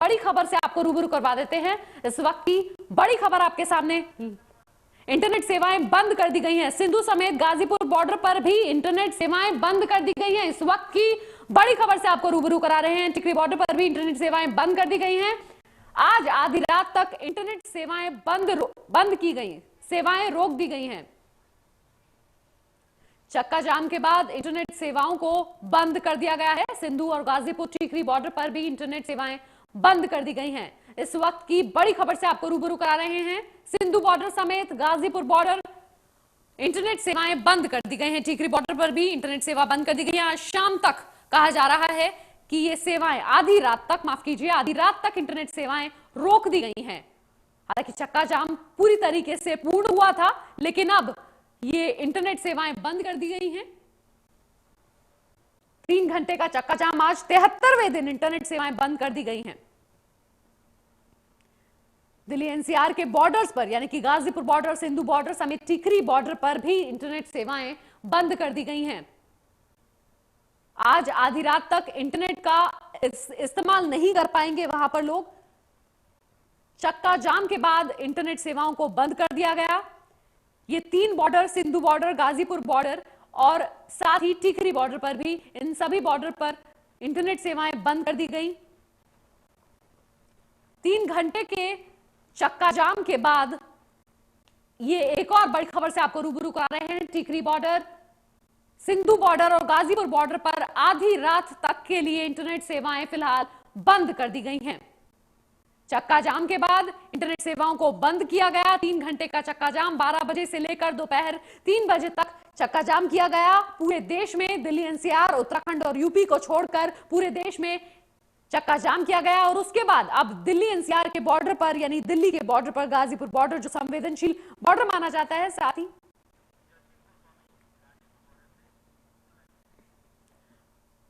बड़ी खबर से आपको रूबरू करवा देते हैं। इस वक्त की बड़ी खबर आपके सामने, इंटरनेट सेवाएं बंद कर दी गई हैं। सिंधु समेत गाजीपुर बॉर्डर पर भी इंटरनेट सेवाएं बंद कर दी गई हैं। इस वक्त की बड़ी खबर से आपको रूबरू करा रहे हैं। टिकरी बॉर्डर पर भी इंटरनेट सेवाएं बंद कर दी गई हैं। आज आधी रात तक इंटरनेट सेवाएं बंद की गई, सेवाएं रोक दी गई हैं। चक्का जाम के बाद इंटरनेट सेवाओं को बंद कर दिया गया है। सिंधु और गाजीपुर टिकरी बॉर्डर पर भी इंटरनेट सेवाएं बंद कर दी गई हैं। इस वक्त की बड़ी खबर से आपको रूबरू करा रहे हैं। सिंधु बॉर्डर समेत गाजीपुर बॉर्डर इंटरनेट सेवाएं बंद कर दी गई हैं। टिकरी बॉर्डर पर भी इंटरनेट सेवा बंद कर दी गई है। आज शाम तक कहा जा रहा है कि ये सेवाएं आधी रात तक, माफ कीजिए, आधी रात तक इंटरनेट सेवाएं रोक दी गई हैं। हालांकि चक्का जाम पूरी तरीके से पूर्ण हुआ था, लेकिन अब ये इंटरनेट सेवाएं बंद कर दी गई हैं। 3 घंटे का चक्का जाम, आज 73वें दिन इंटरनेट सेवाएं बंद कर दी गई हैं। दिल्ली एनसीआर के बॉर्डर्स पर, यानी कि गाजीपुर बॉर्डर, सिंधु बॉर्डर समेत टिकरी बॉर्डर पर भी इंटरनेट सेवाएं बंद कर दी गई हैं। आज आधी रात तक इंटरनेट का इस्तेमाल नहीं कर पाएंगे वहां पर लोग। चक्का जाम के बाद इंटरनेट सेवाओं को बंद कर दिया गया। ये 3 border, Sindhu border, Ghazipur border और साथ ही टिकरी बॉर्डर पर भी, इन सभी बॉर्डर पर इंटरनेट सेवाएं बंद कर दी गई। 3 घंटे के चक्का जाम के बाद ये एक और बड़ी खबर से आपको रूबरू करा रहे हैं। टिकरी बॉर्डर, सिंधु बॉर्डर और गाजीपुर बॉर्डर पर आधी रात तक के लिए इंटरनेट सेवाएं फिलहाल बंद कर दी गई हैं। चक्का जाम के बाद इंटरनेट सेवाओं को बंद किया गया। 3 घंटे का चक्का जाम, 12 बजे से लेकर दोपहर 3 बजे तक चक्का जाम किया गया। पूरे देश में दिल्ली एनसीआर, उत्तराखंड और यूपी को छोड़कर पूरे देश में चक्का जाम किया गया। और उसके बाद अब दिल्ली एनसीआर के बॉर्डर पर, यानी दिल्ली के बॉर्डर पर, गाजीपुर बॉर्डर जो संवेदनशील बॉर्डर माना जाता है, साथ ही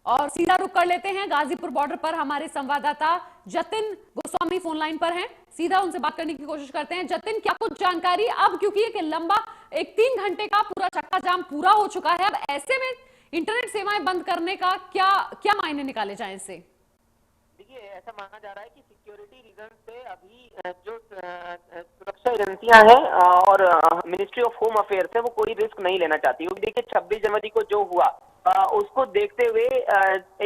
और सीधा रुक कर लेते हैं गाजीपुर बॉर्डर पर। हमारे संवाददाता जतिन गोस्वामी फोन लाइन पर हैं, सीधा उनसे बात करने की कोशिश करते हैं। जतिन, क्या कुछ जानकारी अब, क्योंकि एक लंबा 3 घंटे का पूरा चक्का जाम पूरा हो चुका है, अब ऐसे में इंटरनेट सेवाएं बंद करने का क्या क्या मायने निकाले जाए इससे? देखिए, ऐसा माना जा रहा है कि सिक्योरिटी रीजन से अभी जो सुरक्षा एजेंसियां हैं और मिनिस्ट्री ऑफ होम अफेयर्स है, वो कोई रिस्क नहीं लेना चाहती, क्योंकि देखिए 26 जनवरी को जो हुआ उसको देखते हुए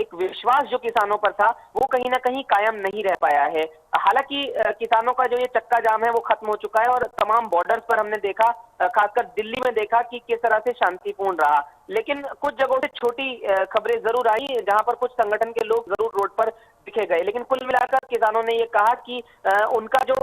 एक विश्वास जो किसानों पर था वो कहीं ना कहीं कायम नहीं रह पाया है। हालांकि किसानों का जो ये चक्का जाम है वो खत्म हो चुका है और तमाम बॉर्डर्स पर हमने देखा, खासकर दिल्ली में देखा कि किस तरह से शांतिपूर्ण रहा। लेकिन कुछ जगहों से छोटी खबरें जरूर आई जहां पर कुछ संगठन के लोग जरूर रोड पर दिखे गए, लेकिन कुल मिलाकर किसानों ने ये कहा कि उनका जो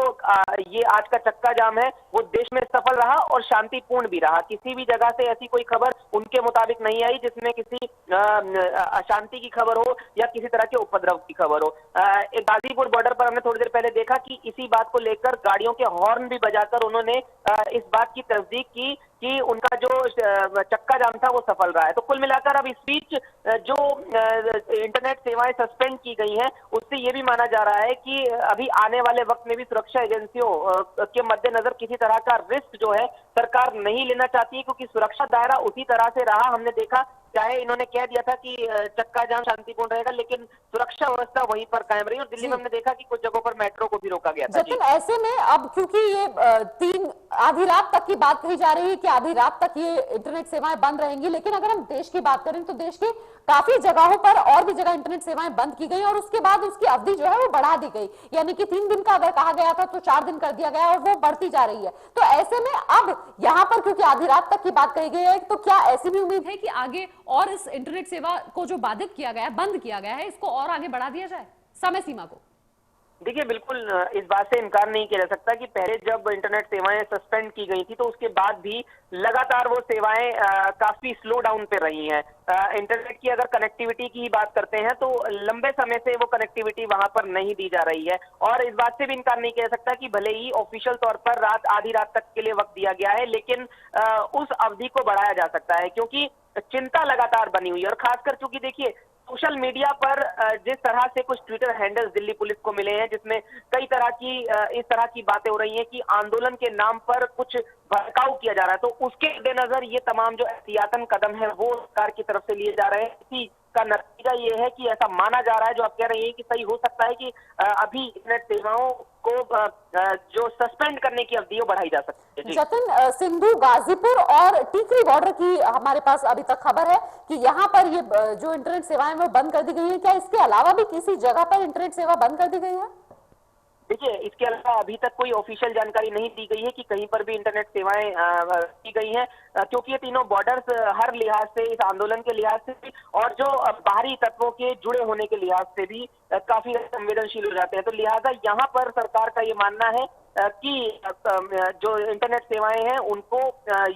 ये आज का चक्का जाम है वो देश में सफल रहा और शांतिपूर्ण भी रहा। किसी भी जगह से ऐसी कोई खबर उनके मुताबिक नहीं आई जिसमें किसी अशांति की खबर हो या किसी तरह के उपद्रव की खबर हो। एक गाजीपुर बॉर्डर पर हमने थोड़ी देर पहले देखा कि इसी बात को लेकर गाड़ियों के हॉर्न भी बजाकर उन्होंने इस बात की तस्दीक की कि उनका जो चक्का जाम था वो सफल रहा है। तो कुल मिलाकर अब इस बीच जो इंटरनेट सेवाएं सस्पेंड की गई हैं उससे ये भी माना जा रहा है कि अभी आने वाले वक्त में भी सुरक्षा एजेंसियों के मद्देनजर किसी तरह का रिस्क जो है सरकार नहीं लेना चाहती है, क्योंकि सुरक्षा दायरा उसी तरह से रहा। हमने देखा, चाहे इन्होंने कह दिया था कि चक्का जाम शांतिपूर्ण रहेगा, लेकिन सुरक्षा व्यवस्था वहीं पर कायम रही और दिल्ली में हमने देखा कि कुछ जगहों पर मेट्रो को भी रोका गया था। लेकिन ऐसे में अब क्योंकि ये 3 आधी रात तक की बात कही जा रही है कि आधी रात तक ये इंटरनेट सेवाएं बंद रहेंगी, लेकिन अगर हम देश की बात करें तो देश के काफी जगहों पर और भी जगह इंटरनेट सेवाएं बंद की गई और उसके बाद उसकी अवधि जो है वो बढ़ा दी गई, यानी कि 3 दिन का अगर कहा गया था तो 4 दिन कर दिया गया और वो बढ़ती जा रही है। तो ऐसे में अब यहाँ पर क्योंकि आधी रात तक की बात कही गई है, तो क्या ऐसी भी उम्मीद है कि आगे और इस इंटरनेट सेवा को जो बाधित किया गया है, बंद किया गया है, इसको और आगे बढ़ा दिया जाए समय सीमा को? देखिए, बिल्कुल इस बात से इनकार नहीं किया जा सकता कि पहले जब इंटरनेट सेवाएं सस्पेंड की गई थी तो उसके बाद भी लगातार वो सेवाएं काफी स्लो डाउन पे रही हैं। इंटरनेट की अगर कनेक्टिविटी की ही बात करते हैं तो लंबे समय से वो कनेक्टिविटी वहां पर नहीं दी जा रही है और इस बात से भी इनकार नहीं किया जा सकता कि भले ही ऑफिशियल तौर पर आधी रात तक के लिए वक्त दिया गया है, लेकिन उस अवधि को बढ़ाया जा सकता है, क्योंकि चिंता लगातार बनी हुई है। और खासकर चूंकि देखिए, सोशल मीडिया पर जिस तरह से कुछ ट्विटर हैंडल्स दिल्ली पुलिस को मिले हैं जिसमें कई तरह की इस तरह की बातें हो रही हैं कि आंदोलन के नाम पर कुछ भड़काऊ किया जा रहा है, तो उसके मद्देनजर ये तमाम जो एहतियातन कदम है वो सरकार की तरफ से लिए जा रहे हैं। इसी इसका नतीजा ये है कि ऐसा माना जा रहा है, जो आप कह रहे हैं कि सही हो सकता है कि अभी इंटरनेट सेवाओं को जो सस्पेंड करने की अवधि बढ़ाई जा सकती है। जतिन, सिंधु, गाजीपुर और टीकरी बॉर्डर की हमारे पास अभी तक खबर है कि यहाँ पर ये जो इंटरनेट सेवाएं वो बंद कर दी गई है। क्या इसके अलावा भी किसी जगह पर इंटरनेट सेवा बंद कर दी गई है? देखिए, इसके अलावा अभी तक कोई ऑफिशियल जानकारी नहीं दी गई है कि कहीं पर भी इंटरनेट सेवाएं की गई हैं, क्योंकि ये तीनों बॉर्डर्स हर लिहाज से, इस आंदोलन के लिहाज से भी और जो बाहरी तत्वों के जुड़े होने के लिहाज से भी काफी संवेदनशील हो जाते हैं। तो लिहाजा यहाँ पर सरकार का ये मानना है कि जो इंटरनेट सेवाएं हैं उनको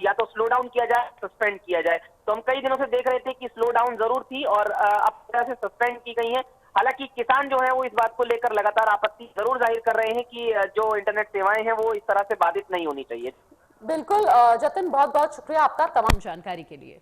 या तो स्लो डाउन किया जाए, सस्पेंड किया जाए। तो हम कई दिनों से देख रहे थे कि स्लो डाउन जरूर थी और अब तरह से सस्पेंड की गई है। हालांकि किसान जो है वो इस बात को लेकर लगातार आपत्ति जरूर जाहिर कर रहे हैं कि जो इंटरनेट सेवाएं हैं वो इस तरह से बाधित नहीं होनी चाहिए। बिल्कुल जतिन, बहुत बहुत शुक्रिया आपका तमाम जानकारी के लिए।